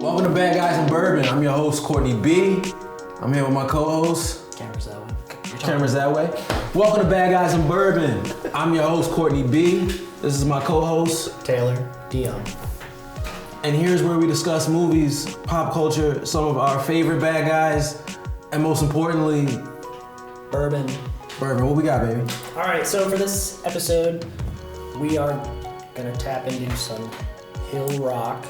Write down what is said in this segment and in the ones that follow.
Welcome to Bad Guys and Bourbon. I'm your host, Courtney B. I'm here with my co-host. Camera's that way. Camera's that way. Welcome to Bad Guys and Bourbon. I'm your host, Courtney B. This is my co-host, Taylor Dion. And here's where we discuss movies, pop culture, some of our favorite bad guys, and most importantly, Bourbon. Bourbon. What we got, baby? All right, so for this episode, we are gonna tap into some Hill Rock.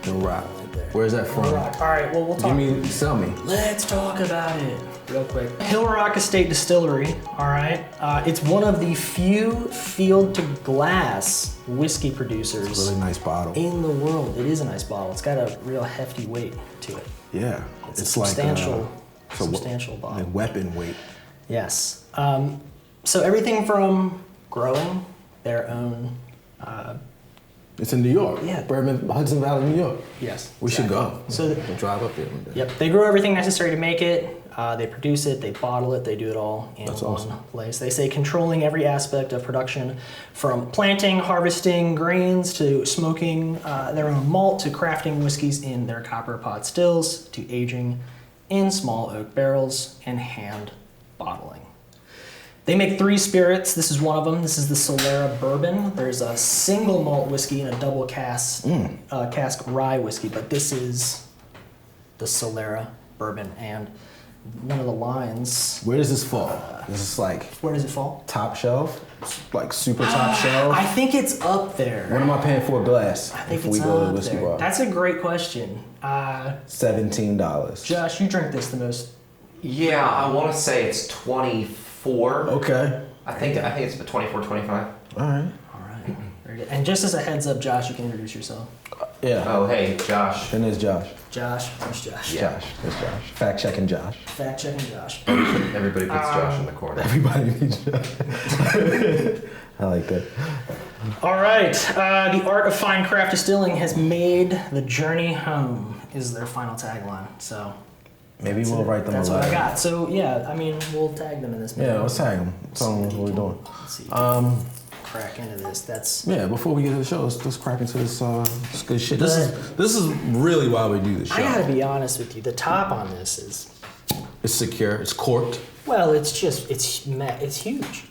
Hill Rock. Right there. Where's that from? Hill Rock. All right, well, we'll talk. Sell me. Let's talk about it real quick. Hill Rock Estate Distillery, all right? It's one of the few field to glass whiskey producers It's a really nice bottle. in the world. It is a nice bottle. It's got a real hefty weight to it. Yeah. It's a substantial bottle. Like weapon weight. Yes. So everything from growing their own. It's in New York. Yeah. Bourbon, Hudson Valley, New York. Yes. We should go. So we'll drive up there one day. Yep. They grow everything necessary to make it. They produce it. They bottle it. They do it all in That's one awesome. place. They say controlling every aspect of production, from planting, harvesting grains to smoking their own malt to crafting whiskeys in their copper pot stills to aging in small oak barrels and hand bottling. They make 3 spirits. This is one of them. This is the Solera Bourbon. There's a single malt whiskey and a double cask rye whiskey, but this is the Solera Bourbon. And one of the lines. Where does this fall? This is like Where does it fall? top shelf, like super top shelf. I think it's up there. What am I paying for a glass I think if it's we go to the up whiskey there. bar? That's a great question. $17. Josh, you drink this the most. Yeah, I want to say it's 24. Okay. I think it's 24, 25. All right. All right. Very good. And just as a heads up, Josh, you can introduce yourself. Yeah. Oh, hey, Josh. And there's Josh. Josh, where's Josh? Yeah. Josh. There's Josh. Fact checking Josh. Fact checking Josh. Everybody puts Josh in the corner. Everybody needs Josh. I like that. All right. The art of fine craft distilling has made the journey home is their final tagline. So Maybe we'll write them that's a what letter. I got. So yeah, I mean, we'll tag them in this. Yeah, let's tag them. Tell them what we're doing. Let's see. Crack into this. That's Yeah, before we get to the show, let's crack into this good shit. This is really why we do this show. I gotta be honest with you. The top on this is It's secure. It's corked. well, it's huge.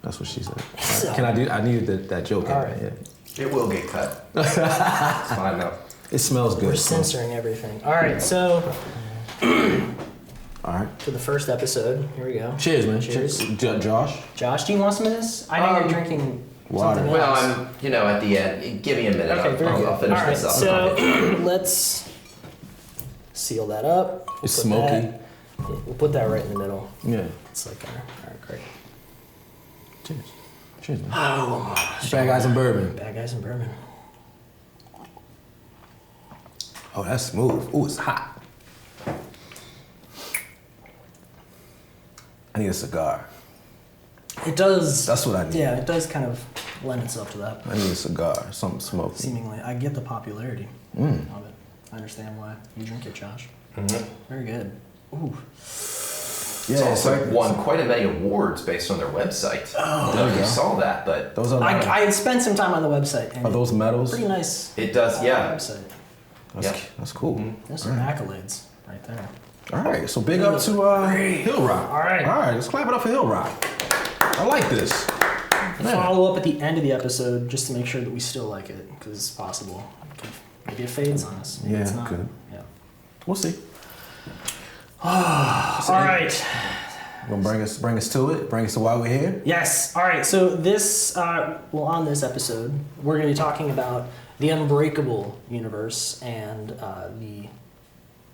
That's what she said. So- Can I do? I needed that joke. All in right. there, It will get cut. It's fine though. yeah. It smells good. We're censoring everything. All right, so All right. to the first episode. Here we go. Cheers, man. Cheers. Josh. Josh, do you want some of this? I know you're drinking water. something Well, else. I'm, at the end. Give me a minute. Okay, very good. I'll finish All right, this up. so let's seal that up. We'll It's put smoky. We'll put that right in the middle. Yeah. It's like, all right, great. Cheers. Cheers, man. Bad Guys and Bourbon. Bad Guys and Bourbon. Oh, that's smooth. Ooh, it's hot. I need a cigar. It does. That's what I need. Yeah, it does kind of lend itself to that. I need a cigar. Something smoky. Seemingly, I get the popularity of it. I understand why you drink it, Josh. Mm-hmm. Very good. Ooh. It's also won quite a many awards based on their website. I don't know if you saw that, but Those are I had spent some time on the website. And Are those medals? pretty nice? it does. Yeah. Website. That's cool. There's some accolades right there. All right, so big up to Hill Rock. All right. All right, let's clap it up for Hill Rock. I like this. Follow up at the end of the episode just to make sure that we still like it, because it's possible. Maybe it fades on us. Maybe Yeah, it's not. good. Yeah. We'll see. All right. gonna bring us to it. Bring us to why we're here. Yes. All right. So this, on this episode, we're going to be talking about the Unbreakable Universe and the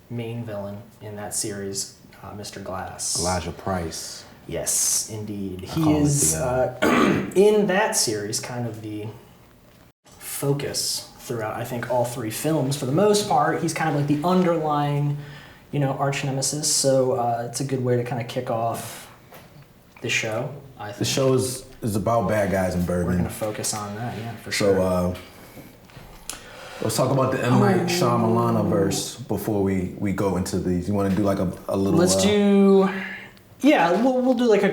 main villain in that series, Mr. Glass. Elijah Price. Yes, indeed. He is in that series kind of the focus throughout, I think, all three films. For the most part, he's kind of like the underlying, arch nemesis. So it's a good way to kind of kick off the show, I think. The show is about bad guys in Bourbon. We're going to focus on that, yeah, for sure. So let's talk about the M. Night Shyamalan verse before we go into these. You want to do like a little... Let's do... Yeah, we'll do like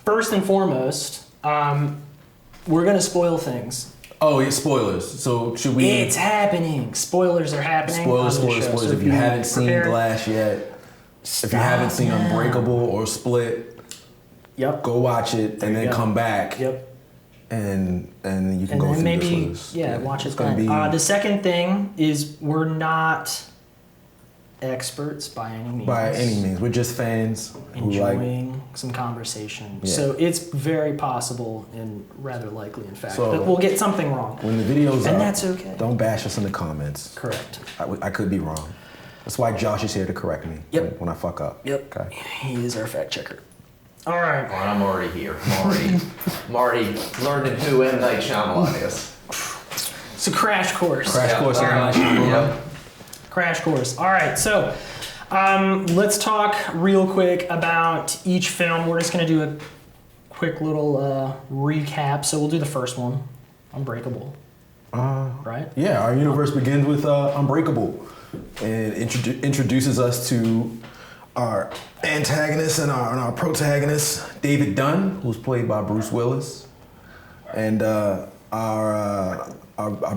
first and foremost, we're going to spoil things. Oh, yeah, spoilers. So should we... It's happening. Spoilers are happening. Spoilers. So if you haven't seen Glass yet, stop if you haven't seen now. Unbreakable or Split, Yep. go watch it and then come back. Yep. And you can go through maybe, this. Watch it it's gonna then. be The second thing is we're not experts by any means. by any means. We're just fans who like enjoying some conversation. Yeah. So it's very possible and rather likely, in fact, So, that we'll get something wrong. when the video's And up, that's okay. Don't bash us in the comments. Correct. I could be wrong. That's why Josh is here to correct me when I fuck up. Yep. Okay. He is our fact checker. All right. Well, I'm already here. I'm already learning who M. Night Shyamalan is. It's a crash course. Crash course on All right. M. Night Shyamalan. Yep. Crash course. All right, so let's talk real quick about each film. We're just going to do a quick little recap. So we'll do the first one, Unbreakable. Right? Yeah, our universe begins with Unbreakable and introduces us to our antagonist and our protagonist, David Dunn, who's played by Bruce Willis, and our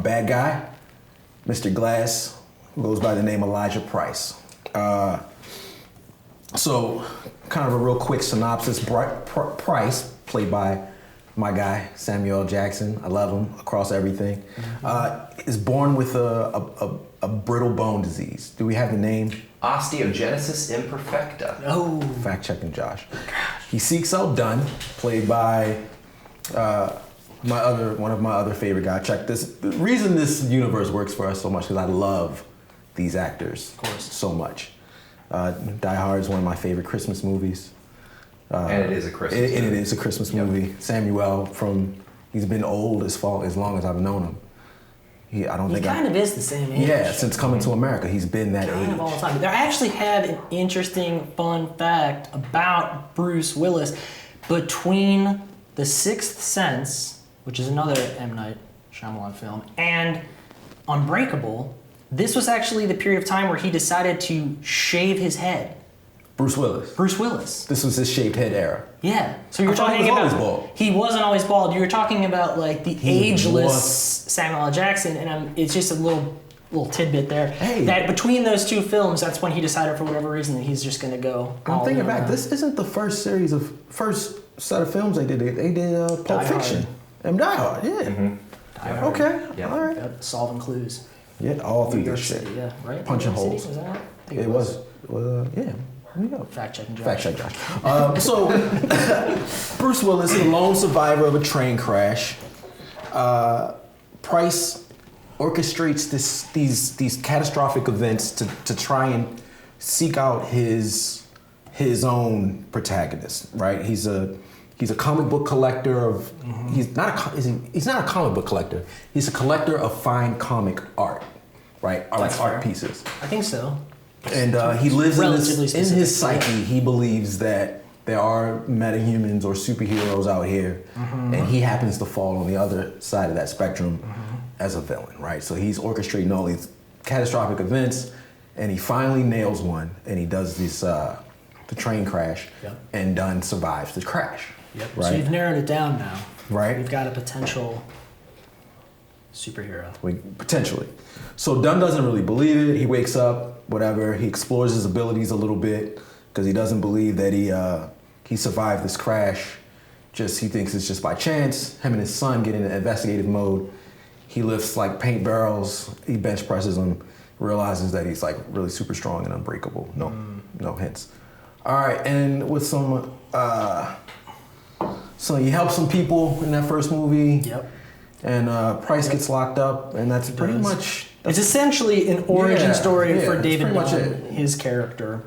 bad guy, Mr. Glass, who goes by the name Elijah Price. So, kind of a real quick synopsis. Price, played by my guy, Samuel L. Jackson, I love him across everything, is born with a brittle bone disease. Do we have the name? Osteogenesis imperfecta. Oh. Fact checking Josh. He seeks out Dunn, played by one of my other favorite guys. Check this. The reason this universe works for us so much is I love these actors so much. Die Hard is one of my favorite Christmas movies. And it is a Christmas movie. And it is a Christmas movie. Samuel, he's been old as long as I've known him. He kind of is the same age. Yeah, since coming to America, he's been that Kind age. of all the time. There I actually have an interesting fun fact about Bruce Willis. Between The Sixth Sense, which is another M. Night Shyamalan film, and Unbreakable, this was actually the period of time where he decided to shave his head. Bruce Willis. This was his shaved head era. Yeah. So you're I thought talking he was about always bald. He wasn't always bald. You were talking about like the ageless Samuel L. Jackson, and it's just a little tidbit there. Hey. That between those two films, that's when he decided for whatever reason that he's just going to go. I'm thinking back. This isn't the first set of films they did. They did Pulp Fiction and Die Hard. Yeah. Mm-hmm. Die Hard. Okay. Yep. All right. Yep. Solving clues. Yeah, all through New York this shit. City, yeah, right. Punching New York holes. City, was that? I think It was. Yeah. There you go. Fact checking. Fact check, Josh. So, Bruce Willis is a lone survivor of a train crash. Price orchestrates these catastrophic events to try and seek out his own protagonist. Right? He's a comic book collector of. He's not a comic book collector. He's a collector of fine comic art. Right? That's Art fair. pieces. I think so. And he lives Relatively in his specific. psyche. He believes that there are metahumans or superheroes out here, and he happens to fall on the other side of that spectrum as a villain, right? So he's orchestrating all these catastrophic events, and he finally nails one, and he does this the train crash, and Dunn survives the crash. Yep. Right? So you've narrowed it down now. Right. We've got a potential superhero. Potentially. So Dunn doesn't really believe it. He wakes up, whatever. He explores his abilities a little bit because he doesn't believe that he survived this crash. He thinks it's just by chance. Him and his son get into investigative mode. He lifts like paint barrels. He bench presses them. Realizes that he's like really super strong and unbreakable. No hints. All right, and with some, so he helps some people in that first movie. Yep. And Price gets locked up, and that's pretty much. It's essentially an origin story for David Dunn, his character.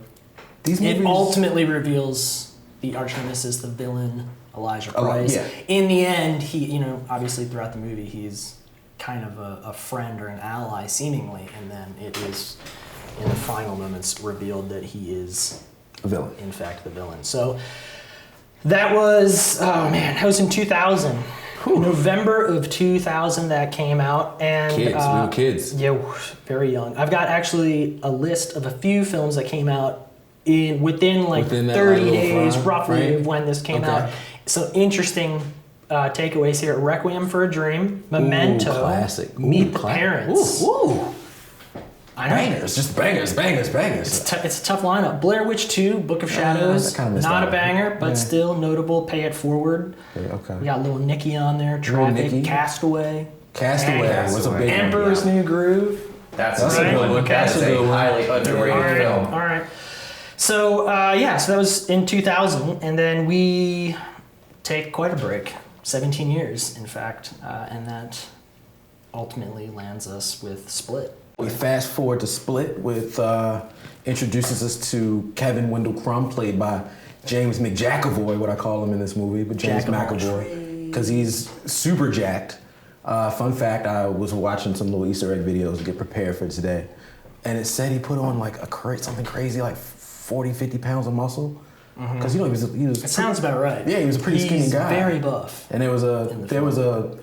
These movies, it ultimately reveals the arch nemesis, the villain, Elijah Price. Yeah. In the end, he, obviously throughout the movie, he's kind of a friend or an ally, seemingly, and then it is in the final moments revealed that he is a villain. In fact, the villain. So that was that was in 2000. Whew. November of 2000 that came out, and we were kids. Yeah, very young. I've got actually a list of a few films that came out within 30 days, roughly, of when this came out. So interesting takeaways here: Requiem for a Dream, Memento, classic. Meet the Parents. Ooh. I know. Bangers, just bangers. It's a tough lineup. Blair Witch 2, Book of Shadows, not a banger, but still notable. Pay It Forward. Okay. We got Little Nicky on there. Traffic, Castaway. Castaway was a big Emperor's New Groove. That's a good one. That's a highly underrated film. All right. So, so that was in 2000, and then we take quite a break. 17 years, in fact, and that ultimately lands us with Split. We fast forward to Split, with introduces us to Kevin Wendell Crumb, played by James McJackavoy, what I call him in this movie, but James McAvoy, because he's super jacked. Fun fact, I was watching some little Easter egg videos to get prepared for today, and it said he put on like something crazy, like 40, 50 pounds of muscle. Because he was. It sounds about right. Yeah, he was a pretty skinny guy. Very buff. And there was a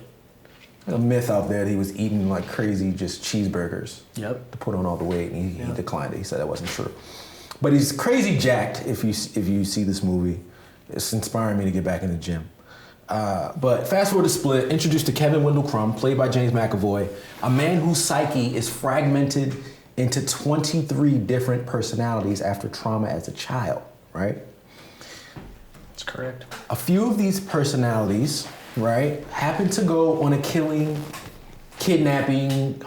myth out there that he was eating like crazy just cheeseburgers. Yep. To put on all the weight, and he declined it. He said that wasn't true. But he's crazy jacked. If you see this movie, it's inspiring me to get back in the gym. But fast forward to Split, introduced to Kevin Wendell Crumb, played by James McAvoy, a man whose psyche is fragmented into 23 different personalities after trauma as a child. Right. That's correct. A few of these personalities, right, happen to go on a killing, kidnapping,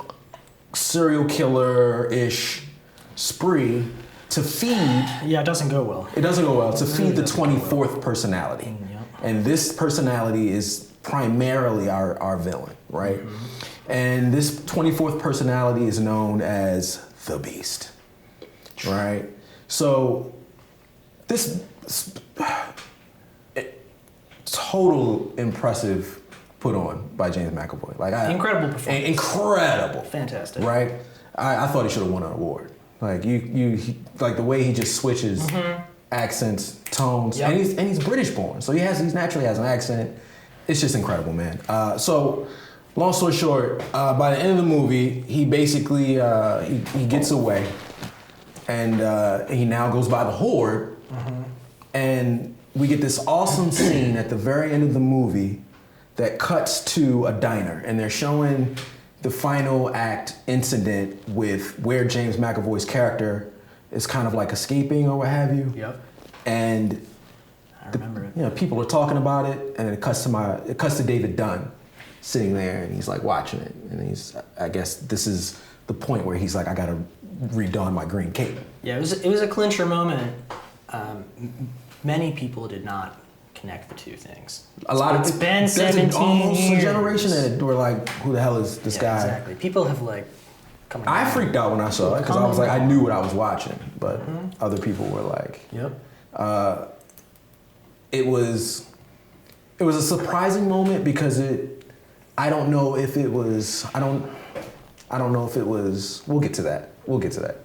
serial killer-ish spree to feed. Yeah, it doesn't go well. It doesn't go well. To feed the 24th personality. Yep. And this personality is primarily our villain, right? Mm-hmm. And this 24th personality is known as the Beast, right? So this total impressive put on by James McAvoy. Incredible performance. Incredible. Fantastic. Right? I thought he should have won an award. Like like the way he just switches accents, tones, and he's British born, so he naturally has an accent. It's just incredible, man. So long story short, by the end of the movie, he basically he gets away, and he now goes by the Horde, and we get this awesome scene at the very end of the movie that cuts to a diner, and they're showing the final act incident with where James McAvoy's character is kind of like escaping or what have you. Yep. And I remember it. People are talking about it, and then it cuts to David Dunn sitting there, and he's like watching it, and I guess this is the point where he's like, I gotta redon my green cape. Yeah, it was a clincher moment. Many people did not connect the two things. It's been 17 almost years. a generation that were like, who the hell is this guy? Exactly. People have come. I freaked out when I saw it because I was like, I knew what I was watching, but other people were like, Yep. It was a surprising moment because I don't know if it was. We'll get to that.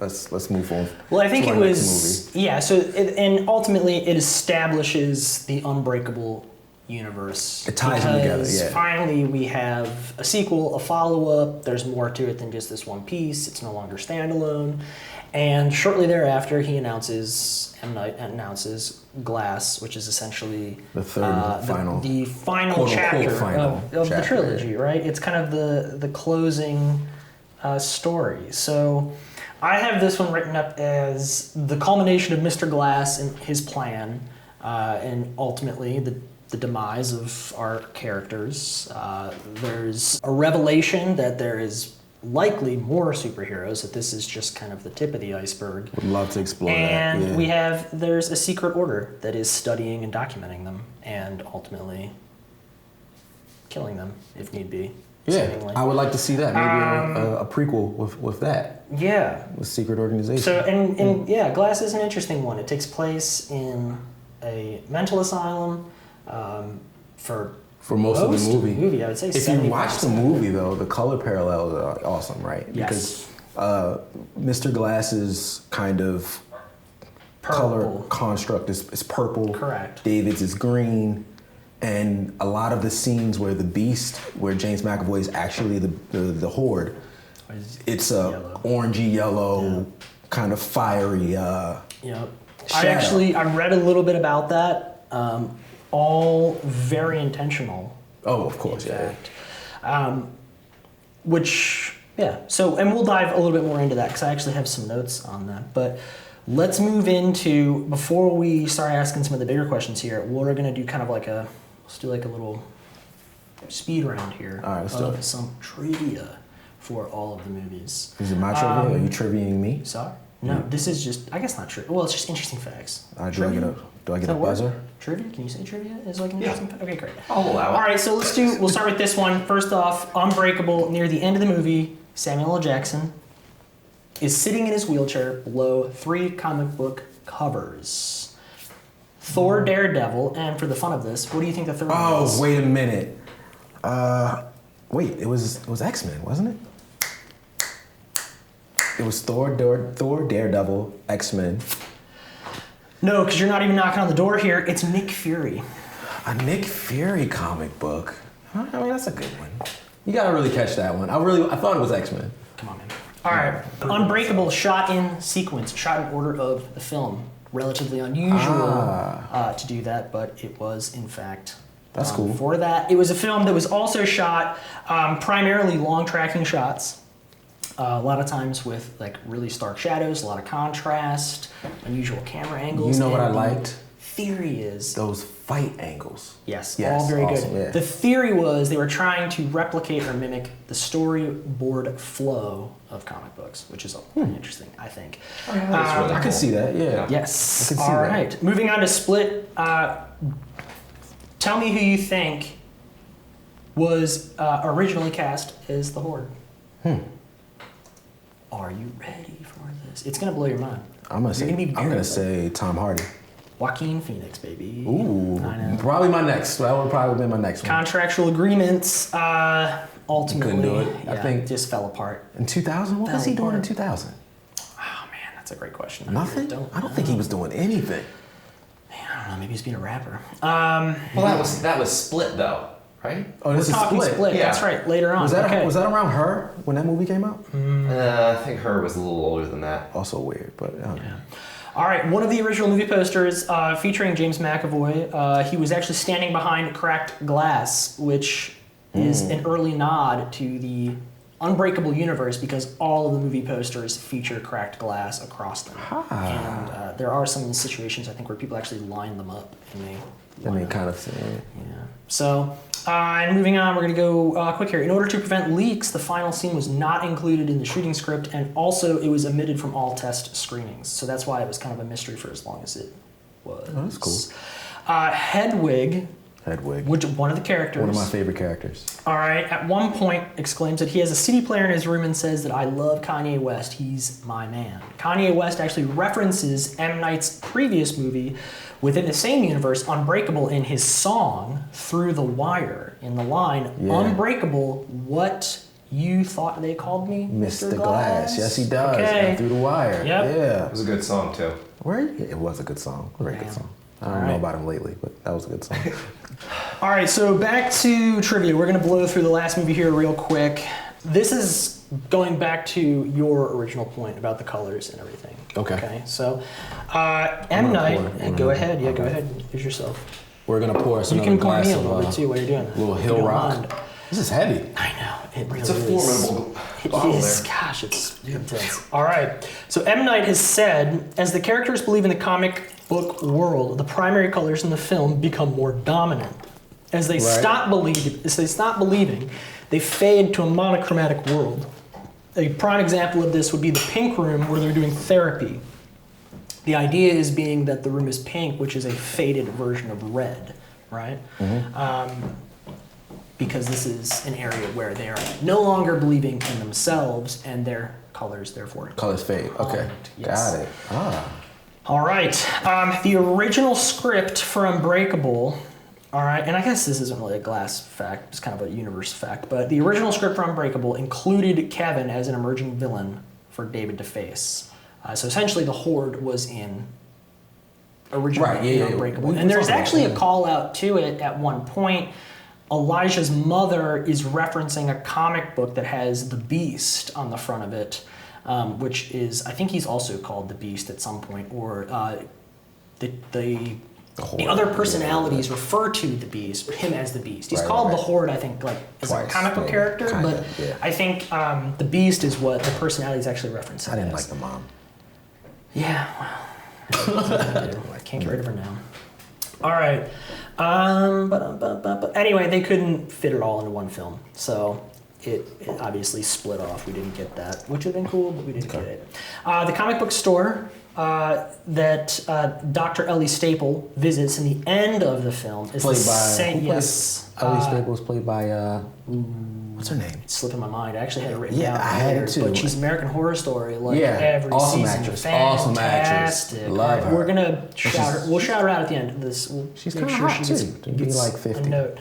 Let's move on. Well, I think it was. Yeah. So and ultimately it establishes the Unbreakable Universe. It ties them together. Yeah. Finally, we have a sequel, a follow-up. There's more to it than just this one piece. It's no longer standalone. And shortly thereafter, M. Night announces Glass, which is essentially the third final, the final chapter of the trilogy, right? It's kind of the closing story. So I have this one written up as the culmination of Mr. Glass and his plan, and ultimately the demise of our characters. There's a revelation that there is likely more superheroes, that this is just kind of the tip of the iceberg. Would love to explore and that. Yeah. there's a secret order that is studying and documenting them and ultimately killing them if need be. Yeah, seemingly. I would like to see that. Maybe a prequel with that. Yeah. With secret organization. So, and yeah, Glass is an interesting one. It takes place in a mental asylum for most of the movie. I would say. If you watch the movie, though, the color parallels are awesome, right? Yes. Because Mr. Glass's kind of color construct is purple. Correct. David's is green. And a lot of the scenes where the Beast, where James McAvoy is actually the Horde, it's a orangey yellow, kind of fiery. Yep. Shadow. I read a little bit about that. All very intentional. Oh, of course, yeah. So, and we'll dive a little bit more into that because I actually have some notes on that. But let's move into, before we start asking some of the bigger questions here, we're going to do kind of like let's do like a little speed round here. All right, let's do it. Some trivia for all of the movies. Is it my trivia? Are you triviaing me? Sorry? No, this is just, I guess not trivia. Well, it's just interesting facts. Do I get a buzzer? Trivia? Can you say trivia is like an interesting fact? Okay, great. I'll allow it. All right, so we'll start with this one. First off, Unbreakable, near the end of the movie, Samuel L. Jackson is sitting in his wheelchair below 3 comic book covers. Thor, Daredevil, and for the fun of this, what do you think the third one is? Oh, wait a minute. Wait, it was X-Men, wasn't it? It was Thor, Daredevil, X-Men. No, because you're not even knocking on the door here. It's Nick Fury. A Nick Fury comic book. I mean, that's a good one. You gotta really catch that one. I thought it was X-Men. Come on, man. All right. Unbreakable, shot in sequence, shot in order of the film. Relatively unusual to do that, but it was, in fact, that's cool. For that. It was a film that was also shot primarily long tracking shots. A lot of times with like really stark shadows, a lot of contrast, unusual camera angles. You know what I liked? Theory is those fight angles. Yes, all very awesome, good. Yeah. The theory was they were trying to replicate or mimic the storyboard flow of comic books, which is interesting, I think. Oh, yeah, that's really I cool. can see that, yeah. Yes. I can see all that. right. Moving on to Split. Tell me who you think was originally cast as the Horde. Are you ready for this? It's gonna blow your mind. I'm gonna say Tom Hardy. Joaquin Phoenix, baby. Ooh, I know. probably my next. That would probably be my next one. Contractual agreements. Ultimately, Couldn't do it. Yeah, I think just fell apart. In 2000, what was he doing in 2000? Oh man, that's a great question. Nothing. I don't think he was doing anything. Man, I don't know. Maybe he's being a rapper. Well, that was Split though, right? Oh, this is Split. Yeah. That's right. Later on. Was that around Her when that movie came out? I think Her was a little older than that. Also weird, but yeah. All right, one of the original movie posters featuring James McAvoy, he was actually standing behind cracked glass, which is an early nod to the Unbreakable Universe because all of the movie posters feature cracked glass across them. And there are some situations, I think, where people actually line them up and they kind of yeah. So, and moving on, we're going to go quick here. In order to prevent leaks, the final scene was not included in the shooting script, and also it was omitted from all test screenings. So that's why it was kind of a mystery for as long as it was. Oh, that's cool. Hedwig, which one of the characters. One of my favorite characters. All right, at one point exclaims that he has a CD player in his room and says that I love Kanye West, he's my man. Kanye West actually references M. Night's previous movie within the same universe, Unbreakable, in his song Through the Wire. In the line, Unbreakable, what you thought they called me? Mr. Glass. Yes, he does. Okay. Through the Wire. Yep. Yeah. It was a good song too. It was a good song. A very good song. I don't know about him lately, but that was a good song. All right, so back to trivia. We're going to blow through the last movie here real quick. This is going back to your original point about the colors and everything. Okay. So, M. Night, go ahead. Yeah, go ahead. Use yourself. We're going to pour us You another can pour glass me a of little bit too while you're doing that. little Hill Rock. This is heavy. I know. It really It's a formidable It is. there. Gosh, it's intense. All right. So M. Night has said, as the characters believe in the comic book world, the primary colors in the film become more dominant. As they stop believing, they fade to a monochromatic world. A prime example of this would be the pink room where they're doing therapy. The idea is being that the room is pink, which is a faded version of red, right? Because this is an area where they are no longer believing in themselves and their colors, therefore. Colors fade. Okay. Yes. Got it. Ah. All right. The original script for Unbreakable, all right, and I guess this isn't really a Glass fact, it's kind of a universe fact, but the original script for Unbreakable included Kevin as an emerging villain for David to face. So essentially the Horde was in originally Unbreakable. And there's actually a call out to it at one point. Elijah's mother is referencing a comic book that has the Beast on the front of it, which is, I think he's also called the Beast at some point, or the other personalities refer to the Beast, him as the Beast. He's called the Horde, I think, like as a comic book character, but I think the Beast is what the personality is actually referencing. I didn't like the mom. Yeah, well, I can't get rid of her now. All right. But anyway, they couldn't fit it all into one film, so it obviously split off. We didn't get that, which would have been cool, but we didn't get it. The comic book store that Dr. Ellie Staple visits in the end of the film is played the by same. Yes, Ellie Staple was played by what's her name? It's slipping my mind. I actually had it written Yeah, down. I had it too. But she's American Horror Story, like every awesome season. actress. Awesome actress. Fantastic. Love her. We're gonna shout her. We'll shout her out at the end of this. We'll She's make kind of sure hot she too. To be gets like 50. a note.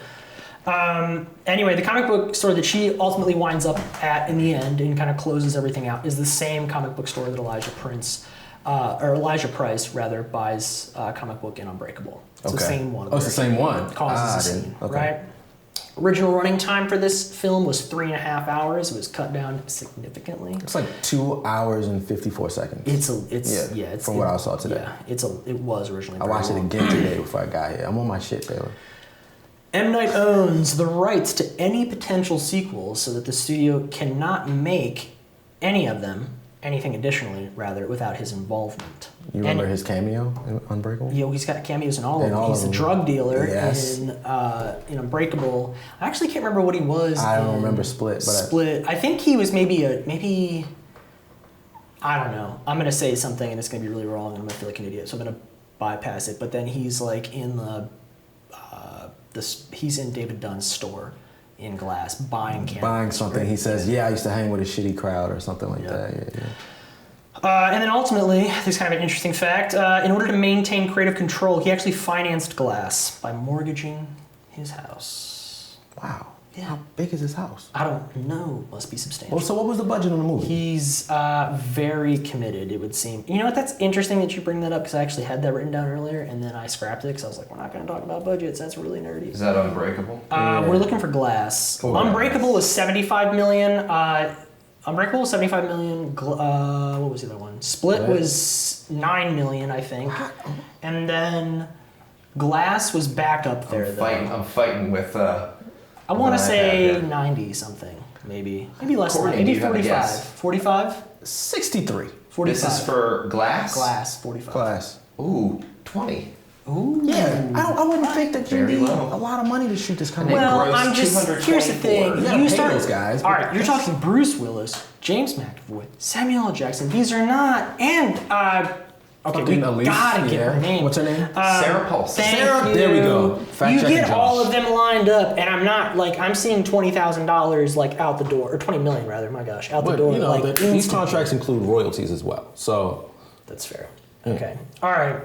Anyway, the comic book store that she ultimately winds up at in the end and kind of closes everything out is the same comic book store that Elijah Price rather buys a comic book in Unbreakable. It's the same one. Oh, it's the same one. Causes a scene, right? Original running time for this film was 3.5 hours. It was cut down significantly. It's like 2 hours and 54 seconds. It's from what I saw today. Yeah, it was originally. I watched it again today before I got here. I'm on my shit, Taylor. M. Night owns the rights to any potential sequels so that the studio cannot make anything additionally, without his involvement. You remember his cameo in Unbreakable? Yeah, he's got cameos in all of them. He's the drug dealer in Unbreakable. I actually can't remember what he was. I don't remember Split. I think he was maybe I don't know. I'm going to say something and it's going to be really wrong and I'm going to feel like an idiot, so I'm going to bypass it. But then he's like in he's in David Dunn's store in Glass buying cameras. Buying something. He says, I used to hang with a shitty crowd or something like that. And then ultimately, there's kind of an interesting fact. In order to maintain creative control, he actually financed Glass by mortgaging his house. Wow. Yeah. How big is his house? I don't know. Must be substantial. Well, so what was the budget on the movie? He's very committed, it would seem. You know what? That's interesting that you bring that up because I actually had that written down earlier and then I scrapped it because I was like, we're not going to talk about budgets. That's really nerdy. Is that Unbreakable? We're looking for Glass. Cool. Unbreakable was $75 million. Unbreakable was $75 million. What was the other one? Split was $9 million, I think. And then Glass was back up there, I'm fighting with... I want to say 90 something, maybe less than that. Maybe 45. 45? 63. 45. This is for Glass? Glass, 45. Glass. Ooh, 20. Ooh. Yeah, I wouldn't think that you need a lot of money to shoot this kind of. Well, I'm just. Here's the thing. You start those guys. All right, you're talking Bruce Willis, James McAvoy, Samuel L. Jackson. These are not, and okay, we gotta get her name. What's her name? Sarah Paulson. Sarah. There we go. You get all of them lined up, and I'm not like I'm seeing $20,000 like out the door, or $20 million rather. My gosh, out the door. You know, like these contracts include royalties as well, so that's fair. Okay. All right.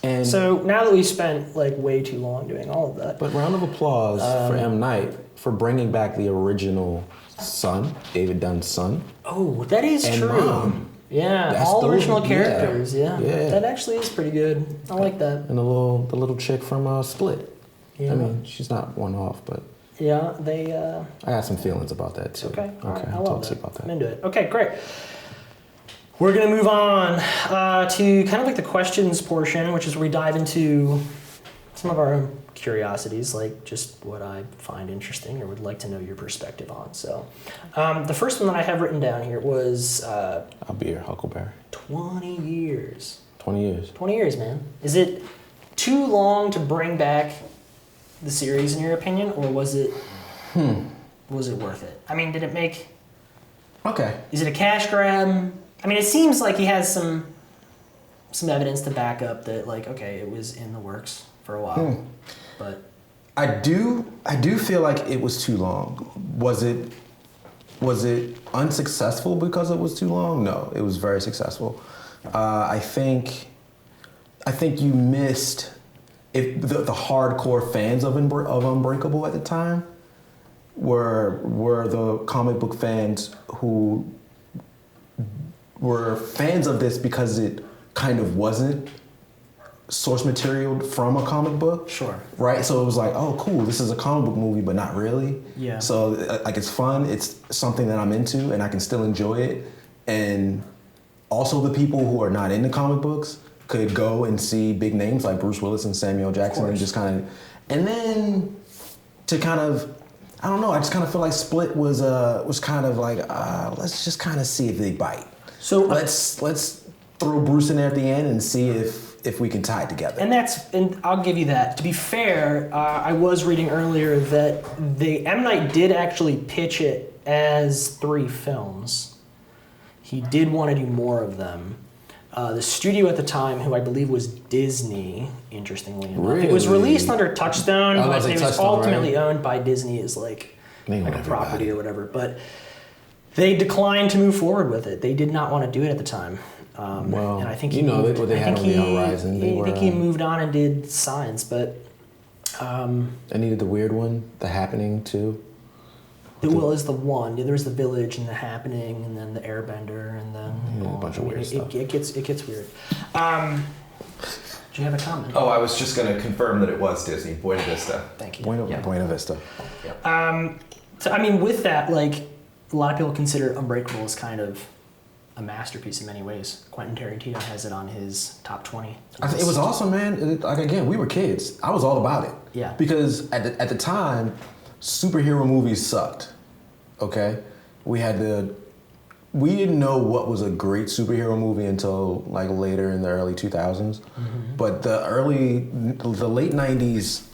And so now that we spent like way too long doing all of that, but round of applause for M. Night for bringing back the original son, David Dunn's son. Oh, that is and true. Mom. Yeah, That's all those- original characters. Yeah. Yeah. That actually is pretty good. I like that. And the little chick from Split. Yeah. I mean, she's not one off, but Yeah, they. I got some feelings about that too. Okay. All right. I I'll love talk to you about I'm that. into it. Okay, great. We're gonna move on to kind of like the questions portion, which is where we dive into some of our own curiosities, like just what I find interesting or would like to know your perspective on. So, the first one that I have written down here was I'll be your Huckleberry. 20 years. 20 years. 20 years, man. Is it too long to bring back the series in your opinion, or was it worth it? I mean, did it make Okay. Is it a cash grab? I mean, it seems like he has some evidence to back up that, like, okay, it was in the works for a while, but I do feel like it was too long. Was it unsuccessful because it was too long? No, it was very successful. I think you missed if the hardcore fans of Unbreakable at the time were the comic book fans who were fans of this because it kind of wasn't source material from a comic book. Sure. Right? So it was like, oh, cool, this is a comic book movie, but not really. Yeah. So, like, it's fun. It's something that I'm into, and I can still enjoy it. And also the people who are not into comic books could go and see big names like Bruce Willis and Samuel Jackson and just kind of... And then to kind of... I don't know, I just kind of feel like Split was kind of like, let's just kind of see if they bite. So let's throw Bruce in there at the end and see if we can tie it together. And I'll give you that. To be fair, I was reading earlier that M. Night did actually pitch it as 3 films. He did want to do more of them. The studio at the time, who I believe was Disney, interestingly enough, really? It was released under Touchstone, but it was ultimately right? owned by Disney as like a property or whatever. But they declined to move forward with it. They did not want to do it at the time. Well, and I think what they had on the horizon. I think he moved on and did Signs, but I needed the weird one, The Happening too. Well, is the one. There's the Village and the Happening, and then the Airbender, and then a bunch of weird stuff. It gets weird. Do you have a comment? Oh, I was just going to confirm that it was Disney. Buena Vista. Thank you. Buena Vista. Yep. So I mean, with that, like, a lot of people consider Unbreakable as kind of a masterpiece in many ways. Quentin Tarantino has it on his top 20. It was awesome, man. Like, again, we were kids. I was all about it. Yeah. Because at the time, superhero movies sucked. Okay? We didn't know what was a great superhero movie until like later in the early 2000s. Mm-hmm. But the late 90s,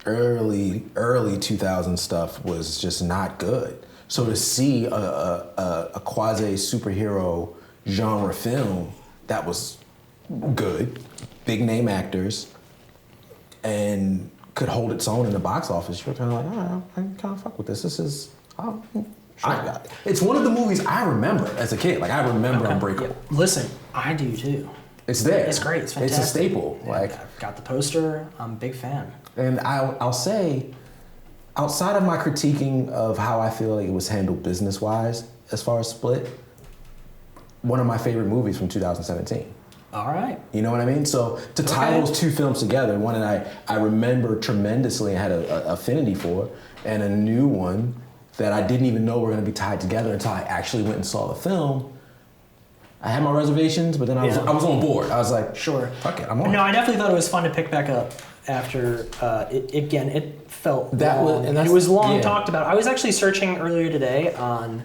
early 2000s stuff was just not good. So to see a quasi superhero genre film that was good, big name actors, and could hold its own in the box office, you're kind of like, all right, I can kind of fuck with this. This is, it's one of the movies I remember as a kid. Like, I remember Unbreakable. Yeah. Listen, I do too. It's there. It's great. It's fantastic. It's a staple. Yeah, like, I've got the poster. I'm a big fan. And I'll say, outside of my critiquing of how I feel like it was handled business-wise, as far as Split, one of my favorite movies from 2017. All right. You know what I mean? So to tie those 2 films together, one that I remember tremendously and had an affinity for, and a new one that I didn't even know were going to be tied together until I actually went and saw the film. I had my reservations, but then I was on board. I was like, sure, fuck it, I'm on. No, I definitely thought it was fun to pick back up after it felt long. And it was long talked about. I was actually searching earlier today on,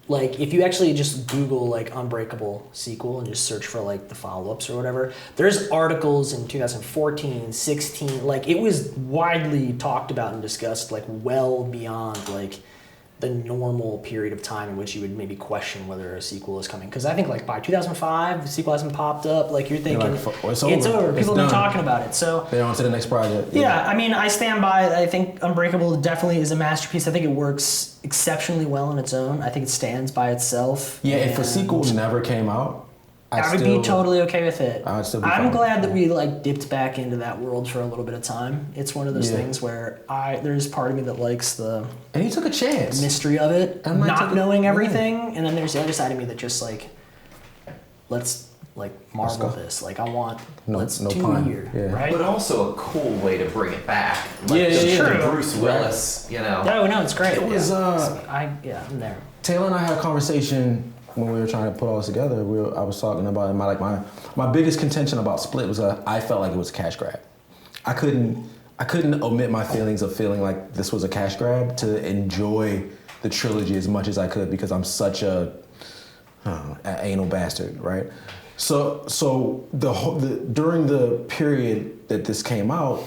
like, if you actually just Google like Unbreakable sequel and just search for like the follow-ups or whatever, there's articles in 2014, 16, like it was widely talked about and discussed, like well beyond like the normal period of time in which you would maybe question whether a sequel is coming. Because I think like by 2005, the sequel hasn't popped up. Like you're thinking, it's over. People have been talking about it. So they're on to the next project. Yeah, I mean, I stand by. I think Unbreakable definitely is a masterpiece. I think it works exceptionally well on its own. I think it stands by itself. Yeah, if a sequel never came out, I would be totally okay with it. I would still be I'm fine. glad that we like dipped back into that world for a little bit of time. It's one of those things where there's part of me that likes the and he took a chance mystery of it, not knowing everything, and then there's the other side of me that just like let's like marvel this. Like I want let's do here, right? But also a cool way to bring it back. Like the Bruce Willis, you know. No, it's great. It was I'm there. Taylor and I had a conversation when we were trying to put all this together. I was talking about my biggest contention about Split was I felt like it was a cash grab. I couldn't omit my feelings of feeling like this was a cash grab to enjoy the trilogy as much as I could because I'm such an anal bastard, right? So during the period that this came out,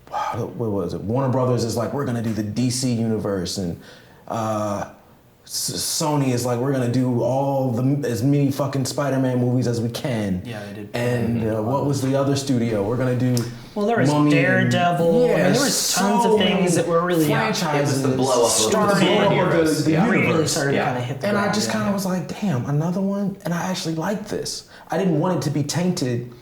what was it? Warner Brothers is like, we're gonna do the DC universe, and Sony is like, we're gonna do as many fucking Spider-Man movies as we can. Yeah, they did. And what was the other studio? We're gonna do. Well, there was Mummy Daredevil. And, I mean, there was tons of things that were really franchises. It was the blow up started of the universe. really started to kind of hit the And ground. I just kind of was like, damn, another one? And I actually liked this. I didn't want it to be tainted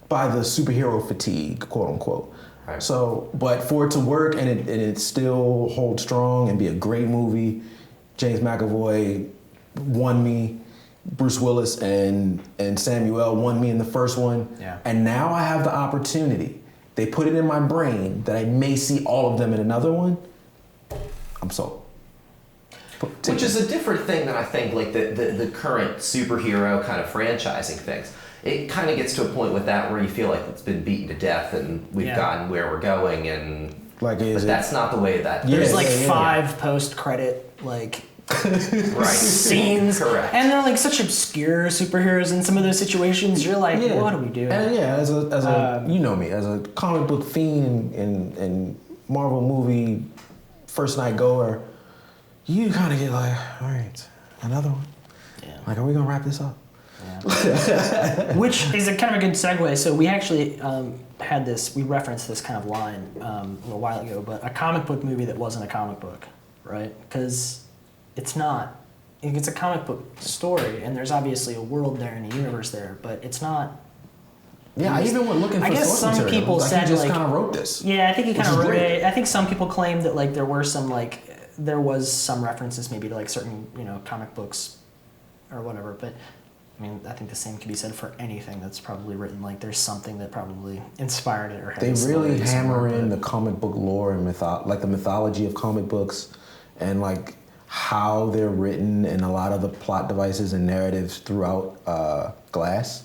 by the superhero fatigue, quote unquote. Right. So, but for it to work and it still hold strong and be a great movie, James McAvoy won me, Bruce Willis and Samuel won me in the first one. Yeah. And now I have the opportunity. They put it in my brain that I may see all of them in another one. I'm sold. Which is a different thing than I think like the current superhero kind of franchising things. It kind of gets to a point with that where you feel like it's been beaten to death and we've gotten where we're going, and but that's not the way that there's like 5 post-credit like scenes, correct, and they're like such obscure superheroes in some of those situations. You're like, what are we doing? And as a you know me, as a comic book fiend and Marvel movie first night goer, you kind of get like, all right, another one. Yeah. Like, are we gonna wrap this up? Yeah. Which is a kind of a good segue. So we actually had this, we referenced this kind of line a little while ago, but a comic book movie that wasn't a comic book, right? Because it's not. It's a comic book story, and there's obviously a world there and a universe there, but it's not. Yeah, I even went looking for I guess source some material. people Like, said he just like kind of wrote this. Yeah, I think he kind of wrote great. it. I think some people claimed that like there was some references maybe to like certain comic books or whatever, but I mean I think the same can be said for anything that's probably written. Like there's something that probably inspired it or had They a really story hammer somewhere, in but- the comic book lore and like the mythology of comic books, and like how they're written and a lot of the plot devices and narratives throughout Glass.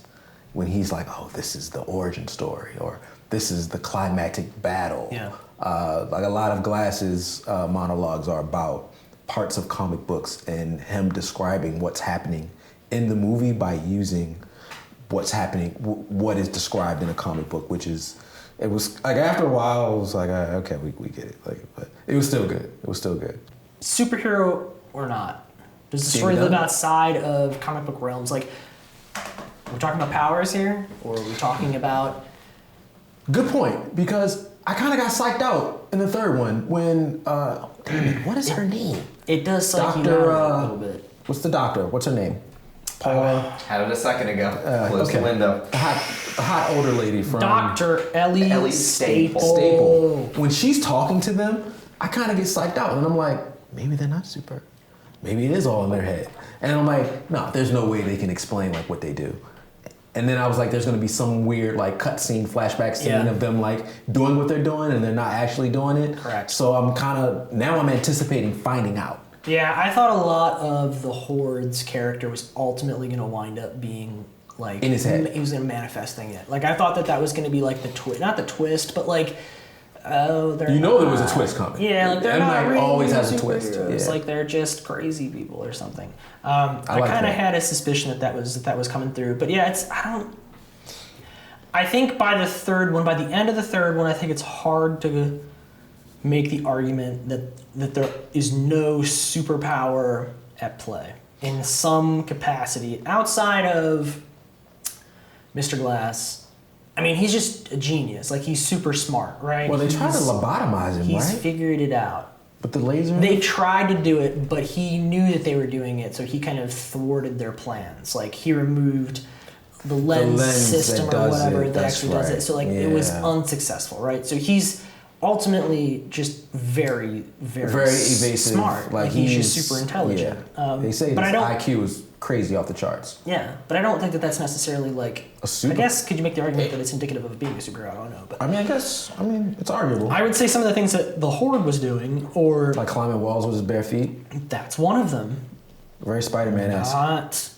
When he's like, oh, this is the origin story, or this is the climactic battle. Yeah. Like a lot of Glass's monologues are about parts of comic books and him describing what's happening in the movie by using what's happening, what is described in a comic book, which is, it was like after a while, I was like, okay, we get it. Like, but it was still good. It was still good. Superhero or not, does the story live outside of comic book realms? Like, we're talking about powers here, or are we talking about? Good point, because I kind of got psyched out in the third one when, damn it, what is her name? It does psych you out a little bit. What's the doctor? What's her name? Paula. Had it a second ago. Close the window. The hot older lady from Dr. Ellie Staple. Staple. When she's talking to them, I kind of get psyched out, and I'm like, maybe they're not super. Maybe it is all in their head. And I'm like, no, there's no way they can explain like what they do. And then I was like, there's gonna be some weird like cutscene, flashback scene of them like doing what they're doing and they're not actually doing it. Correct. So I'm anticipating finding out. Yeah, I thought a lot of the Horde's character was ultimately going to wind up being like in his head. He was going to manifesting it. Like I thought that was going to be like the twist, not the twist, but like they're there was a twist coming. Yeah, like they're not really always has a superheroes. twist. Yeah. Like they're just crazy people or something. I kind of had a suspicion that was coming through, but yeah, I think by the end of the third one, I think it's hard to make the argument that there is no superpower at play in some capacity outside of Mr. Glass. I mean, he's just a genius. Like, he's super smart, right? Well, they tried to lobotomize him, He's right? figured it out. But the laser? They tried to do it, but he knew that they were doing it, so he kind of thwarted their plans. Like, he removed the lens system or whatever that actually does it. So, like, it was unsuccessful, right? So he's ultimately just very, very evasive, smart. Like he's just super intelligent. Yeah. They say his IQ is crazy off the charts. Yeah, but I don't think that that's necessarily like a super. I guess could you make the argument that it's indicative of being a superhero? I don't know, but I mean, it's arguable. I would say some of the things that the Horde was doing, or like climbing walls with his bare feet. That's one of them. Very Spider-Man-esque. Not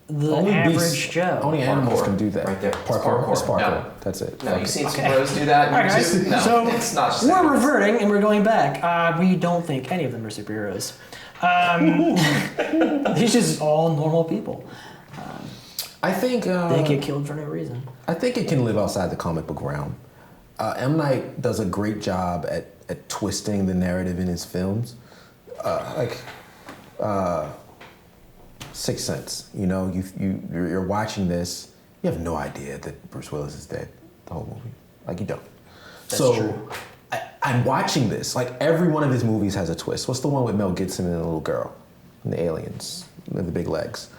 the only average Joe. Only animals can do that. Right there. Parkour. It's parkour. No. That's it. No, you've seen some bros do that. All right, guys. No, so it's not just we're reverting and we're going back. We don't think any of them are superheroes. These just all normal people. I think they get killed for no reason. I think it can live outside the comic book realm. M. Night does a great job at twisting the narrative in his films. Sixth Sense. You know, you're watching this. You have no idea that Bruce Willis is dead the whole movie. Like, you don't. That's true. I'm watching this. Like, every one of his movies has a twist. What's the one with Mel Gibson and the little girl? And the aliens with the big legs.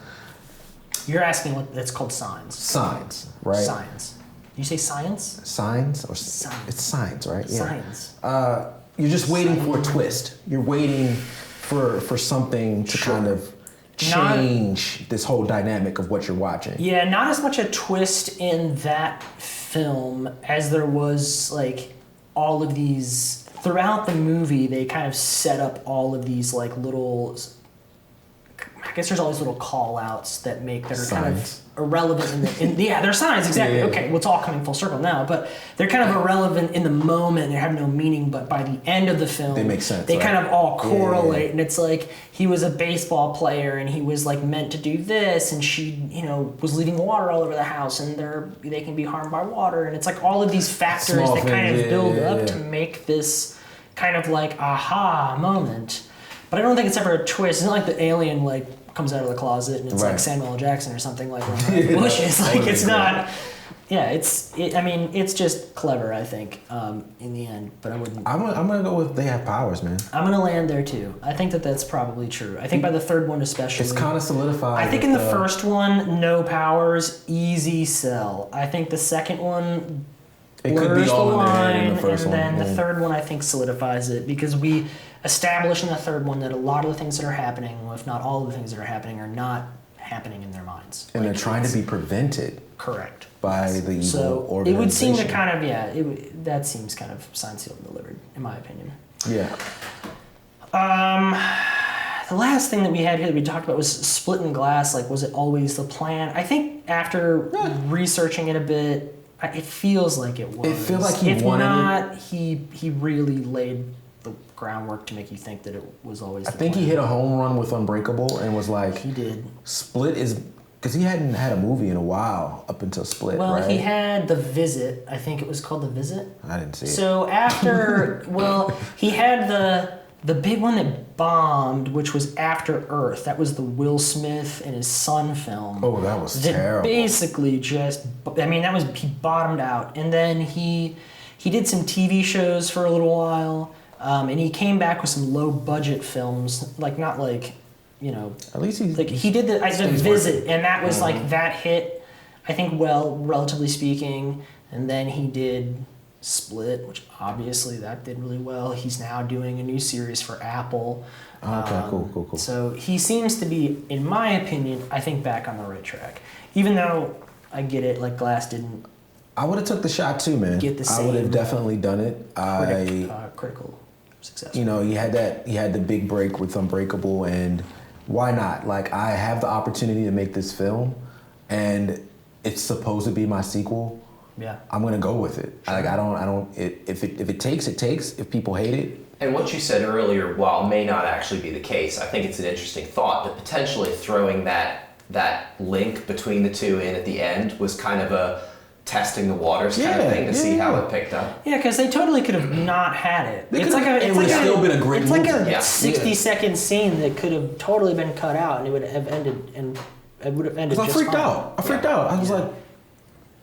You're asking what that's called Signs. Signs, right? Signs. You say science? Signs? Or Signs. It's signs, right? Signs. You're just waiting for a twist. You're waiting for something to kind of change this whole dynamic of what you're watching. Yeah, not as much a twist in that film as there was like all of these throughout the movie. They kind of set up all of these like little. I guess there's all these little call outs that are kind of irrelevant yeah, they're signs, exactly. Yeah. Okay, well, it's all coming full circle now, but they're kind of irrelevant in the moment and they have no meaning, but by the end of the film, they make sense. They kind of all correlate, and it's like he was a baseball player and he was like meant to do this, and she, was leaving water all over the house, and they can be harmed by water, and it's like all of these factors that kind of build up to make this kind of like aha moment. But I don't think it's ever a twist. It's not like the alien comes out of the closet and it's like Samuel L. Jackson or something like that. Bushes. Like it's not. Yeah, it's just clever, I think, in the end. But I wouldn't. I'm gonna go with they have powers, man. I'm gonna land there too. I think that's probably true. I think by the third one especially. It's kind of solidified. I think in the first one, no powers, easy sell. I think the second one. It could be all in their head in the first one. And then the third one, I think, solidifies it because we establish in the third one that a lot of the things that are happening, if not all of the things that are not happening in their minds. And they're trying to be prevented. Correct. By the evil organization. It would seem to kind of, that seems kind of signed, sealed, and delivered, in my opinion. Yeah. The last thing that we had here that we talked about was splitting glass. Like, was it always the plan? I think after researching it a bit, it feels like it was. It feels like he wanted it. If not, he really laid the groundwork to make you think that it was always the plan. I think he hit a home run with Unbreakable and was like... He did. Split is... Because he hadn't had a movie in a while up until Split, well, right? He had The Visit. I think it was called The Visit. I didn't see it. So after... he had the big one that bombed, which was After Earth. That was the Will Smith and his son film. Oh, that was terrible. Basically just... he bottomed out. And then he did some TV shows for a little while. And he came back with some low-budget films. At least he did the Visit, and that was that hit, I think, well, relatively speaking. And then he did Split, which obviously that did really well. He's now doing a new series for Apple. Okay, cool. So he seems to be, in my opinion, I think, back on the right track. Even though I get it, Glass didn't. I would have took the shot too, man. I would have definitely done it. Critical success. He had the big break with Unbreakable, and why not? I have the opportunity to make this film, and it's supposed to be my sequel. Yeah, I'm gonna go with it. Sure. If it takes, it takes. If people hate it. And what you said earlier, while may not actually be the case, I think it's an interesting thought that potentially throwing that link between the two in at the end was kind of a testing the waters kind of thing to see how it picked up. Yeah, because they totally could have not had it. It would have still been a great movie. It's like a 60-second scene that could have totally been cut out, and it would have ended, and it would have ended just fine. I freaked out. I was like,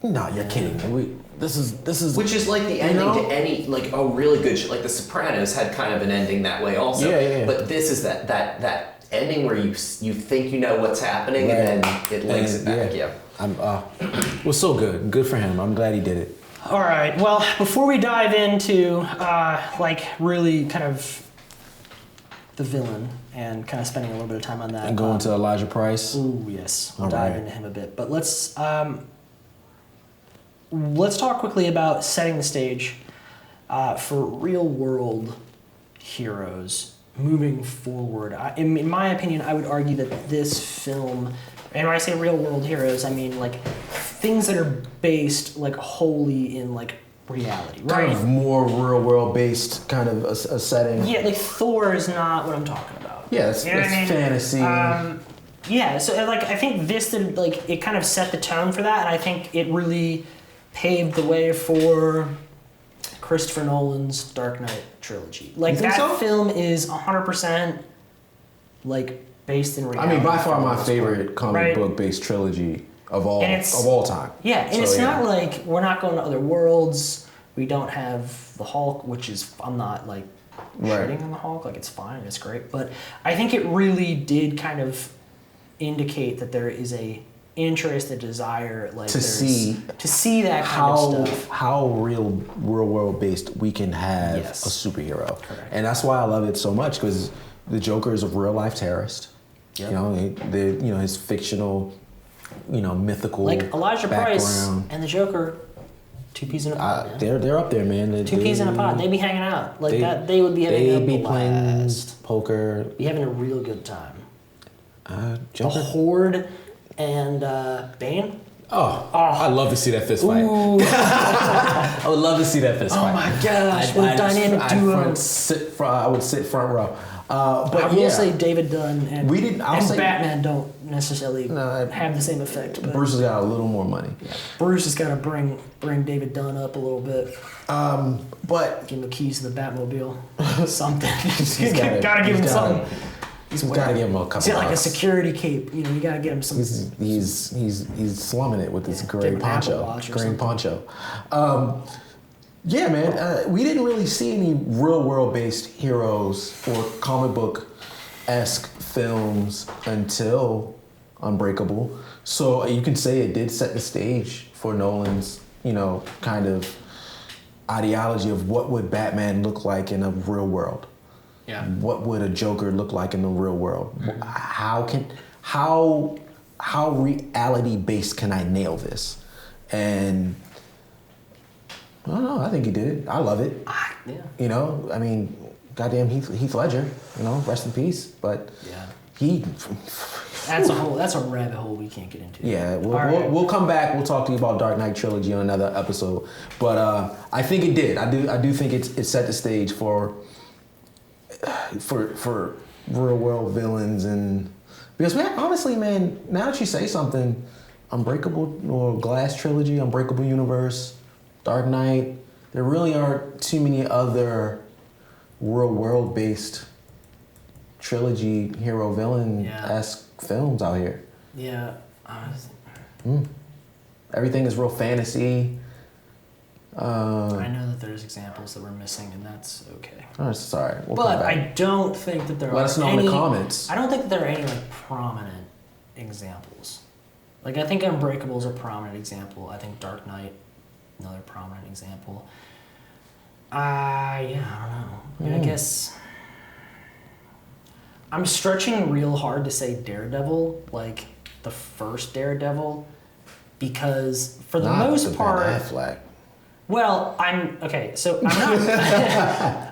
"No, you're kidding me. This is." Which is like the ending to any a really good show. Like The Sopranos had kind of an ending that way also. Yeah. But this is that ending where you think you know what's happening, and then it links it back. Yeah. It was so good. Good for him. I'm glad he did it. All right. Well, before we dive into really kind of the villain and kind of spending a little bit of time on that, and go into Elijah Price. Ooh, yes. We'll dive into him a bit, but let's talk quickly about setting the stage for real world heroes moving forward. In my opinion, I would argue that this film. And when I say real world heroes, I mean things that are based wholly in reality, right? Kind of more real world based kind of a setting. Yeah, Thor is not what I'm talking about. Yeah, that's fantasy. Yeah, so I think this did it kind of set the tone for that, and I think it really paved the way for Christopher Nolan's Dark Knight trilogy. That film is 100% based in reality. I mean, by far for my the most favorite part, comic right? book based trilogy of all And it's- time. Yeah, and So, it's yeah. not like we're not going to other worlds. We don't have the Hulk, which is I'm not like Right. shitting on the Hulk. Like it's fine, it's great. But I think it really did kind of indicate that there is a interest, a desire, like To see that kind how of stuff. how real world based we can have Yes. a superhero, Correct. and that's why I love it so much because the Joker is a real life terrorist. Yep. You know, his fictional, mythical Like Elijah Price background. and the Joker, two peas in a pod. Man. They're up there, man. Two peas in a pod. They'd be hanging out like they- that. They would be having They'd a be playing blast. poker. Be having a real good time. The Joker. Horde and Bane. I'd love to see that fist fight. Ooh. I would love to see that fist Oh fight. my gosh, what a dynamic duo. I would sit front row. But I will yeah, say David Dunn and, We didn't- I'll and say- Batman don't necessarily No, have the same effect. But Bruce has got a little more money. Bruce has got to bring David Dunn up a little bit. But Give him the keys to the Batmobile. Something. gotta- gotta give him he's gotta- something. he's got to give him a couple. He's got like a bucks. security cape. You gotta get him some. He's slumming it with his give gray him an Apple poncho. Watch or Green something. poncho. Yeah, man. We didn't really see any real world based heroes or comic book esque films until Unbreakable. So you can say it did set the stage for Nolan's, kind of ideology of what would Batman look like in a real world. Yeah. What would a Joker look like in the real world? How reality based can I nail this? And I don't know. I think he did it. I love it. Yeah. I mean, goddamn Heath Ledger. Rest in peace. But Yeah. he. That's a rabbit hole we can't get into. Yeah, All right. we'll come back. We'll talk to you about Dark Knight trilogy on another episode. But I think it did. I do think it set the stage for real world villains, and because honestly, man, now that you say something, Unbreakable or Glass trilogy, Unbreakable Universe, Dark Knight, there really aren't too many other real world based trilogy hero villain esque films out here. Yeah. Everything is real fantasy. I know that there's examples that we're missing, and that's okay. Oh, sorry. We'll come But back. I don't think that there Let are us know any, in the comments. I don't think that there are any like prominent examples. Like I think Unbreakable is a prominent example. I think Dark Knight, another prominent example. I don't know. I mean, I guess I'm stretching real hard to say Daredevil, like the first Daredevil, because for the Not most the Ben part. Affleck. Well, I'm not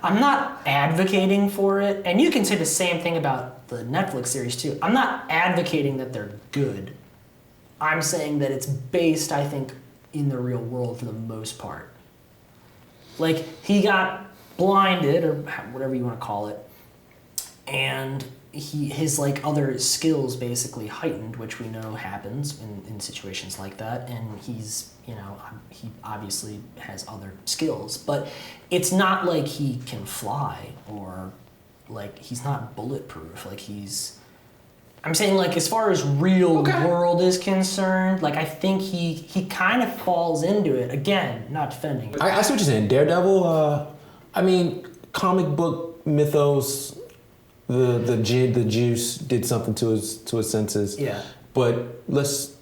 I'm not advocating for it, and you can say the same thing about the Netflix series too. I'm not advocating that they're good. I'm saying that it's based, I think, in the real world for the most part. Like he got blinded or whatever you want to call it, and his like other skills basically heightened, which we know happens in situations like that, and he's he obviously has other skills, but it's not like he can fly or like he's not bulletproof. Like I'm saying like as far as real world is concerned, like I think he kind of falls into it. Again, not defending it. I see what you're saying. Daredevil, I mean, comic book mythos, the juice did something to his senses. Yeah. But let's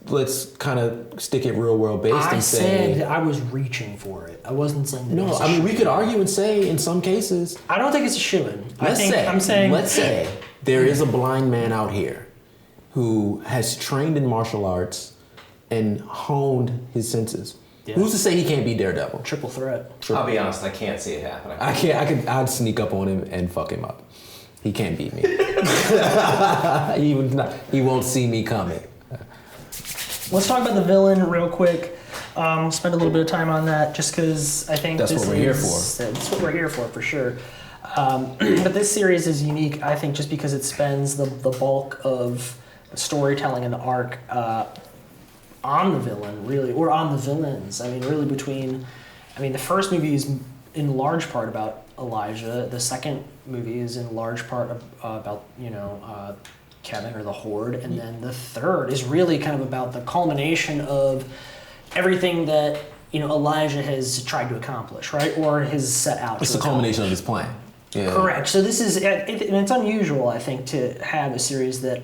kind of stick it real world based I and say. said I was reaching for it. I wasn't saying that it No, was a I mean we shoo-in. could argue and say in some cases. I don't think it's a shoo-in. Let's say there is a blind man out here who has trained in martial arts and honed his senses. Yeah. Who's to say he can't be Daredevil? Triple threat. I'll be honest, I can't see it happening. I'd sneak up on him and fuck him up. He can't beat me. He won't see me coming. Let's talk about the villain real quick. Spend a little bit of time on that, just because I think That's what we're here for. That's what we're here for sure. But this series is unique, I think, just because it spends the bulk of the storytelling and the arc on the villain, really, or on the villains. I mean, really the first movie is in large part about Elijah. The second movie is in large part about Kevin or the Horde, and then the third is really kind of about the culmination of everything that Elijah has tried to accomplish, right, or has set out. It's the culmination of his plan. Yeah. Correct. So this is, and it's unusual, I think, to have a series that,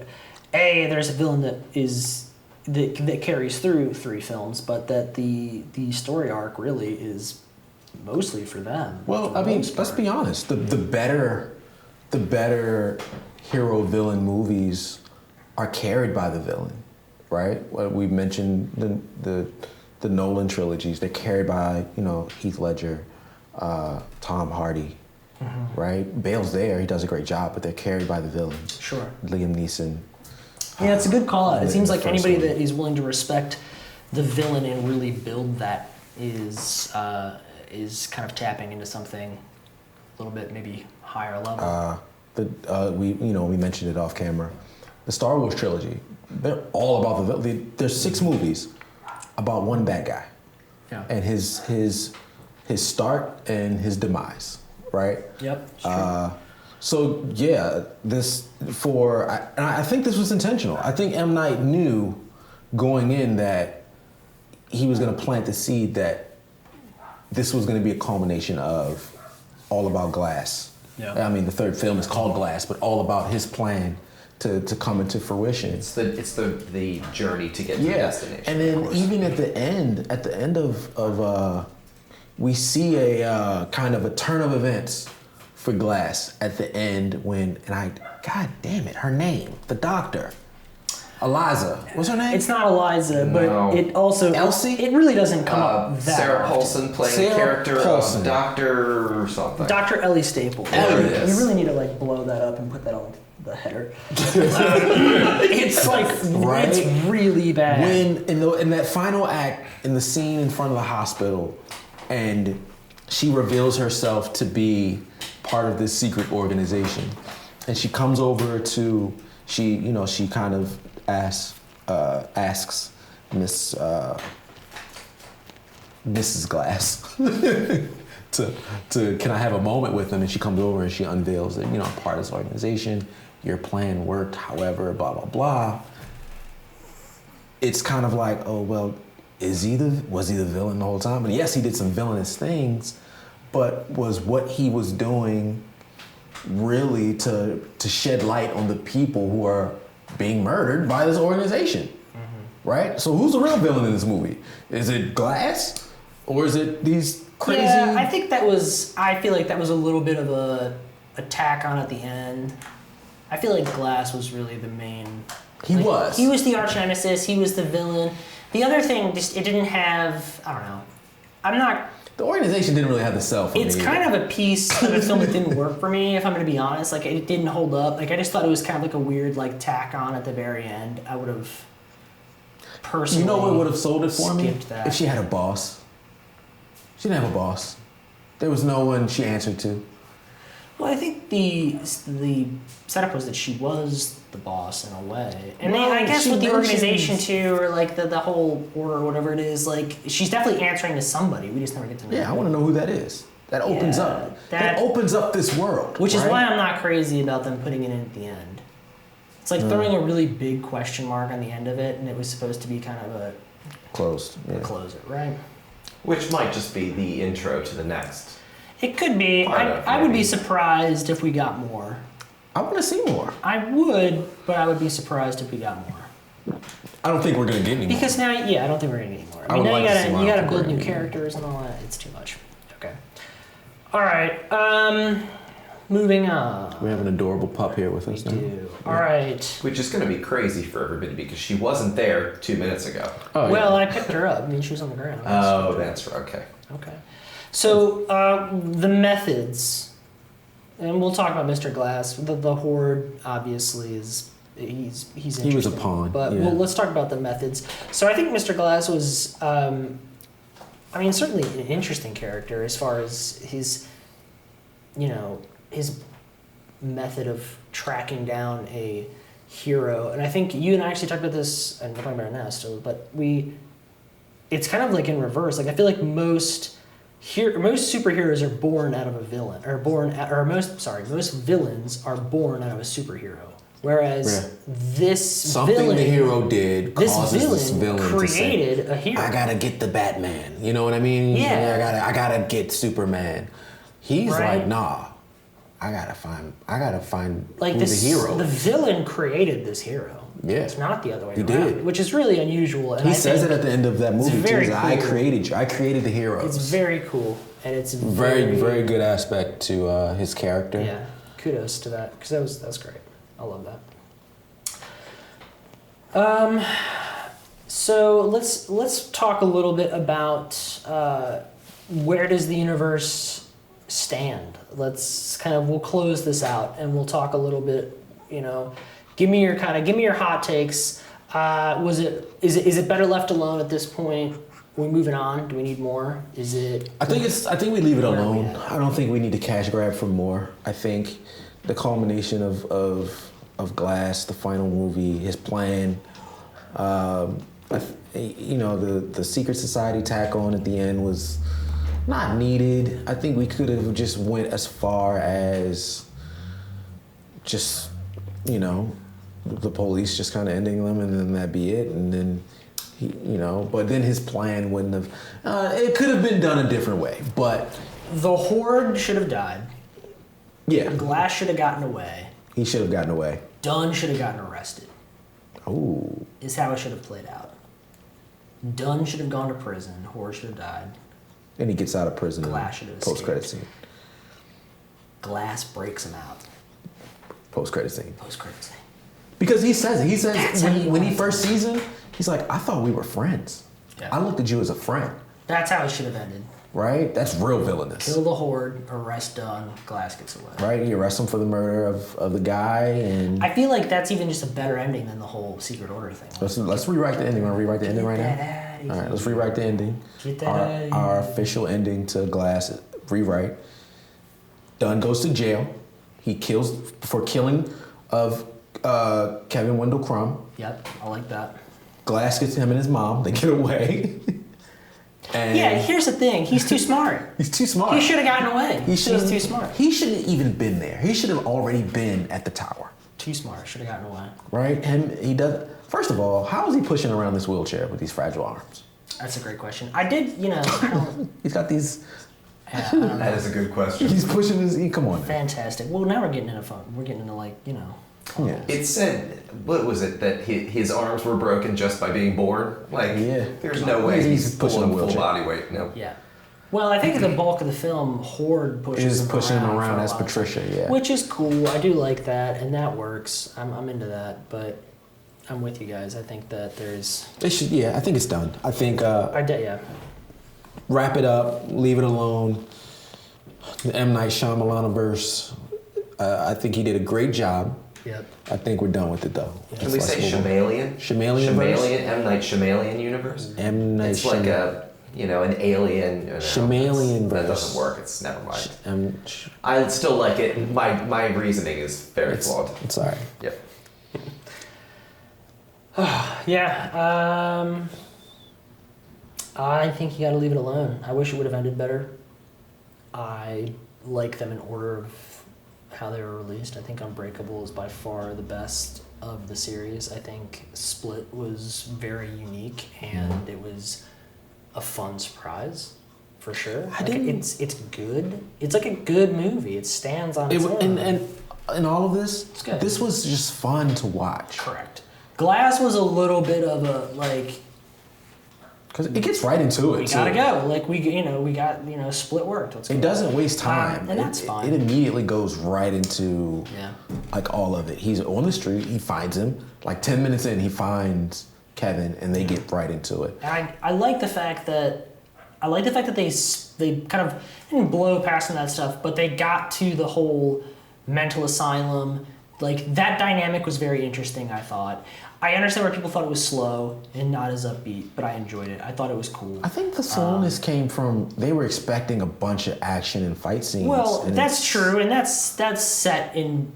there's a villain that carries through 3 films, but that the story arc really is mostly for them. Well, I mean, let's be honest. The better hero villain movies are carried by the villain, right? We mentioned the Nolan trilogies. They're carried by Heath Ledger, Tom Hardy, right? Bale's there. He does a great job, but they're carried by the villains. Sure. Liam Neeson. Yeah, it's a good call out. It seems like anybody that is willing to respect the villain and really build that is kind of tapping into something a little bit maybe higher level. We mentioned it off camera. The Star Wars trilogy, they're all about the villain. There's 6 movies about one bad guy, and his start and his demise, right? Yep. True. So yeah, I think this was intentional. I think M. Night knew going in that he was going to plant the seed that this was going to be a culmination of All About Glass. Yeah. I mean, the third film is called Glass, but all about his plan to come into fruition. It's the journey to get to the destination. And then even at the end of we see a kind of a turn of events for Glass at the end God damn it, her name, the doctor. Eliza. What's her name? It's not Eliza, but it also... Elsie? It really doesn't come up that Sarah often. Paulson playing a character of Dr. something. Dr. Ellie Staple. There it is. You really need to blow that up and put that on the header. It's right? It's really bad. When in that final act, in the scene in front of the hospital, and she reveals herself to be part of this secret organization, and she comes over to she kind of asks Mrs. Glass to can I have a moment with them, and she comes over and she unveils that part of this organization, your plan worked, however, blah blah blah. It's kind of like, oh well, was he the villain the whole time? And yes, he did some villainous things, but was what he was doing really to shed light on the people who are being murdered by this organization, right? So who's the real villain in this movie? Is it Glass, or is it these crazy? Yeah, I feel like that was a little bit of a tack on at the end. I feel like Glass was really the main. He was the arch nemesis. He was the villain. The other thing, just it didn't have. I don't know. The organization didn't really have the self. It's kind of a piece of the film that didn't work for me, if I'm going to be honest. It didn't hold up. I just thought it was kind of like a weird tack on at the very end. I would have personally. You know what would have sold it for me? That. If she had a boss. She didn't have a boss. There was no one she answered to. Well, I think the setup was that she was the boss in a way, and I guess with the organization too, or the whole order or whatever it is, she's definitely answering to somebody. We just never get to know. Yeah, I want to know who that is. That opens up. That opens up this world. Which is why I'm not crazy about them putting it in at the end. It's like throwing a really big question mark on the end of it, and it was supposed to be kind of a closed. Yeah. Close it, right? Which might just be the intro to the next. It could be. I would be surprised if we got more. I want to see more. I would, but I would be surprised if we got more. I don't think we're going to get any more. Because now, I don't think we're going to get any more. I mean, now you got to build new characters and all that. It's too much. Okay. All right. Moving on. We have an adorable pup here with us now. We do. All right. Which is going to be crazy for everybody because she wasn't there 2 minutes ago. Oh, well, I picked her up. I mean, she was on the ground. Oh, that's right. Okay. Okay. So, the methods, and we'll talk about Mr. Glass. The Horde, obviously, he's interesting. He was a pawn. But let's talk about the methods. So I think Mr. Glass was, certainly an interesting character as far as his method of tracking down a hero. And I think you and I actually talked about this, and we're talking about it now still, but it's kind of in reverse. I feel like most superheroes are born out of a villain, most villains are born out of a superhero. Whereas this something villain, the hero did this causes this villain created to say, a hero. I gotta get the Batman. You know what I mean? Yeah. I gotta get Superman. He's Right. like, nah. I gotta find Like who this, the hero the is. villain created this hero. Yeah. It's not the other way He around, did. which is really unusual. And He I says think it at the end of that movie. very Too. I cool. created you. I created the heroes. It's very cool, and it's very, very good aspect to his character. Yeah, kudos to that because that was great. I love that. So let's talk a little bit about where does the universe stand. We'll close this out and we'll talk a little bit. Give me your hot takes. Is it better left alone at this point? Are we moving on? Do we need more? I think we leave it Where are we alone. at? I don't think we need to cash grab for more. I think the culmination of Glass, the final movie, his plan, the secret society tack on at the end was not needed. I think we could have just went as far as just, the police just kind of ending them and then that'd be it. And then, but then his plan wouldn't have, it could have been done a different way, but. The Horde should have died. Yeah. Glass should have gotten away. He should have gotten away. Dunn should have gotten arrested. Ooh. Is how it should have played out. Dunn should have gone to prison. Horde should have died. And he gets out of prison. Glass should have Post-credit escaped. scene. Glass breaks him out. Post-credit scene. Post-credit scene. Because he says it. He says That's how you when he want it. first sees him, he's like, I thought we were friends. Yeah. I looked at you as a friend, That's how it should have ended. right? That's real villainous, Kill the Horde, arrest Dunn, Glass gets away. right? He arrests him for the murder of the guy, and I feel like that's even just a better ending than the whole Secret Order thing. let's rewrite the ending. Want to rewrite the ending right Get now? that outta All right, here. let's rewrite the ending. Get that outta here. Our official ending to Glass. Rewrite. Dunn goes to jail. He kills for killing of Kevin Wendell Crumb. Yep, I like that. Glass gets him and his mom. They get away. And Yeah, here's the thing. He's too smart. he's too smart. He should have gotten away. He's too smart. He shouldn't even been there. He should have already been at the tower, Too smart. Should have gotten away. right? And he does. First of all, how is he pushing around this wheelchair with these fragile arms? That's a great question. I don't. He's got these. Yeah, I don't know. That is a good question. He's pushing his. Come on. Man. Fantastic. Well, now we're getting into fun. We're getting into Yeah. It said, what was it, that his arms were broken just by being born? Like, Yeah. there's no way He's he's pushing a pulling full wheelchair. body weight. No. Yeah. Well, I think the bulk of the film, Horde pushes Is pushing him around for a as while. Patricia. Yeah. Which is cool. I do like that, and that works. I'm into that, but I'm with you guys. I think that there's. They should. Yeah. I think it's done. I think. Yeah. Wrap it up. Leave it alone. The M. Night Shyamalan verse. I think he did a great job. Yep. I think we're done with it though. Can we say Shyamalan? Shyamalan verse? M. Night Shyamalan universe? M. Night It's like an alien. Shyamalan That verse. doesn't work. It's never mind. Sh- I still like it. My reasoning is very flawed. It's alright. Yep. Yeah. I think you got to leave it alone. I wish it would have ended better. I like them in order of how they were released. I think Unbreakable is by far the best of the series. I think Split was very unique and it was a fun surprise for sure. It's good. It's like a good movie. It stands on its own. And all of this, It's good. this was just fun to watch. Correct. Glass was a little bit of a Because it gets right into it. we gotta go. We got Split worked. Let's go. It doesn't waste time. And that's fine. It immediately goes right into Yeah. like all of it. He's on the street. He finds him. Like 10 minutes in, he finds Kevin, and they get right into it. And I like the fact that they kind of didn't blow past some of that stuff, but they got to the whole mental asylum. Like that dynamic was very interesting. I thought. I understand where people thought it was slow and not as upbeat, but I enjoyed it. I thought it was cool. I think the slowness came from they were expecting a bunch of action and fight scenes. Well, and that's true, and that's set in.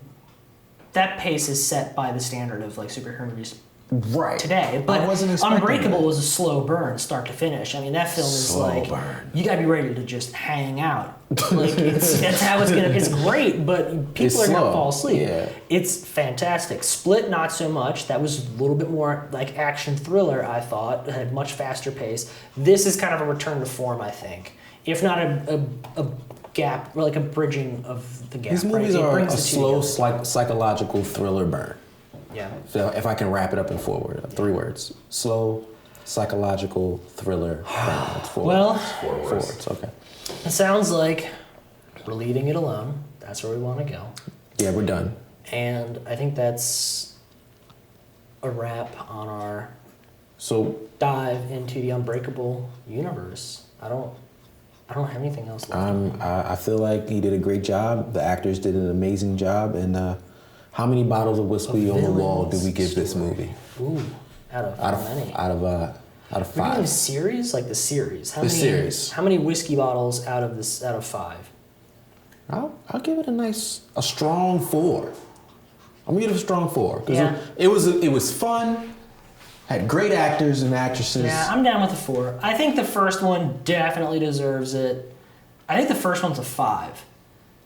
That pace is set by the standard of like superhero movies Right. today. But I wasn't expecting Unbreakable that. was a slow burn, start to finish. I mean, that film is Slow like burn. you gotta be ready to just hang out. Like that's how it's gonna. It's great, but people It's are slow. gonna fall asleep. Yeah. It's fantastic. Split, not so much. That was a little bit more like action thriller. I thought it had much faster pace. This is kind of a return to form, I think, if not a gap, or like a bridging of the gap. These movies right? It are brings a the two slow together. psychological thriller burn. Yeah. So if I can wrap it up in 3 words. Slow psychological thriller burn. That's 4 Well, words. 4 4 words. words, okay. it sounds like we're leaving it alone. That's where we want to go. Yeah, we're done. And I think that's a wrap on our So dive into the Unbreakable universe. I don't have anything else left. I feel like he did a great job. The actors did an amazing job. And how many bottles of whiskey on the wall do we give this movie? Ooh, out of how many? Out of We're doing 5. a series, like the series. How The many, series. How many whiskey bottles out of 5? I'll give it a strong 4. I'm gonna give it a strong 4 because Yeah. it was fun. Had great actors and actresses. Yeah, I'm down with a 4. I think the first one definitely deserves it. I think the first one's a 5.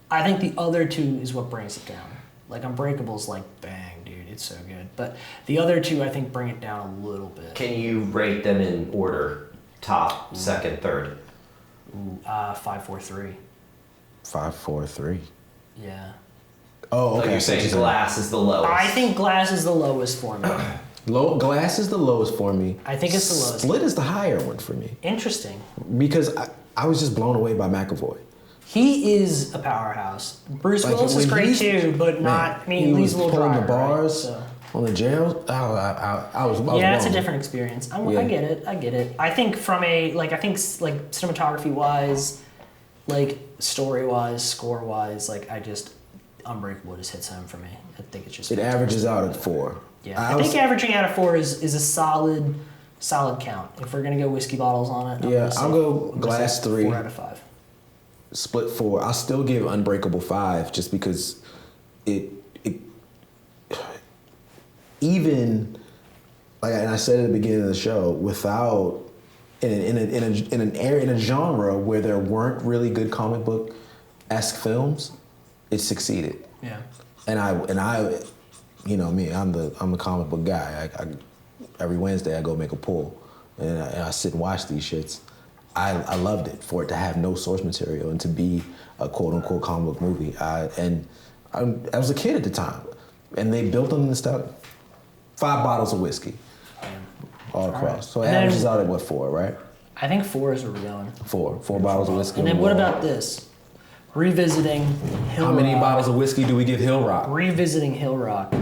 I think the other 2 is what brings it down. Like Unbreakable's like, bang, dude, it's so good. But the other 2, I think, bring it down a little bit. Can you rate them in order? Top, second, third. 5, 4, 3. 5, 4, 3. Yeah. Oh, Like okay. you're saying, glass is the lowest. I think Glass is the lowest for me. Glass is the lowest for me. I think it's the lowest. Split is the higher one for me Interesting. because I was just blown away by McAvoy. He is a powerhouse. Bruce Like, Willis is when great he's- too, but Man, not. I mean, he he's was a little pulling drier, the bars right? So. on the jail. Oh, I was Yeah, it's a blown. different experience. I Yeah. get it. I get it. I think from like cinematography wise, like story wise, score wise, like Unbreakable just hits home for me. I think it's just It averages out at 4. Yeah, I think averaging out of 4 is a solid count. If we're gonna go whiskey bottles on it, Yeah, I'll go Glass 3. 4 out of 5. Split 4. I'll still give Unbreakable 5 just because it even like, and I said at the beginning of the show, without in a genre where there weren't really good comic book esque films, it succeeded. Yeah. And I, you know me, I'm the comic book guy. I every Wednesday I go make a pull, and I sit and watch these shits. I loved it for it to have no source material and to be a quote unquote comic book movie. I was a kid at the time, and they built on the stuff. 5 bottles of whiskey, all across. right. So it And then- averages out at what, 4, right? I think 4 is where we're going. 4 bottles of whiskey. And then on the what wall. about this? Revisiting Hill How many Rock. bottles of whiskey do we give Hill Rock? Revisiting Hill Rock.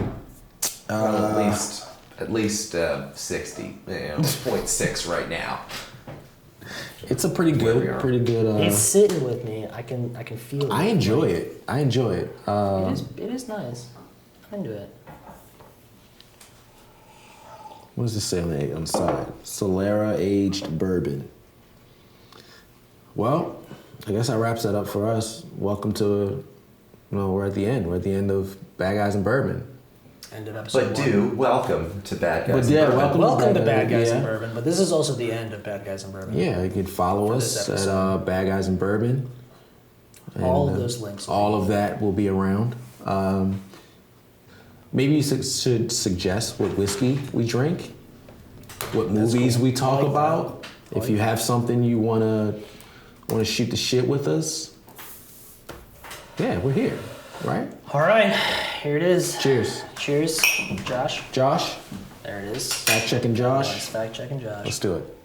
At least 60, 0.6 right now. It's a pretty Where we good, are. It's sitting with me. I can feel it. I enjoy it. It is nice. I'm into it. What does this say on the side? Solera aged bourbon. Well, I guess that wraps that up for us. Welcome to, we're at the end. We're at the end of Bad Guys and Bourbon. End of episode But welcome to Bad Guys. But and yeah, Bourbon. Welcome to Bad Guys yeah. and Bourbon, but this is also the end of Bad Guys and Bourbon. Yeah, you can follow For us this at episode. Bad Guys and Bourbon. All of And, those links. All of that will be around. Maybe you should suggest what whiskey we drink, what movies cool. we talk I like about. that. I If like you that. have something you wanna shoot the shit with us, yeah, we're here, right? All right, here it is. Cheers, Cheers, Josh. Josh. There it is. Fact checking Josh. Fact checking Josh. Let's do it.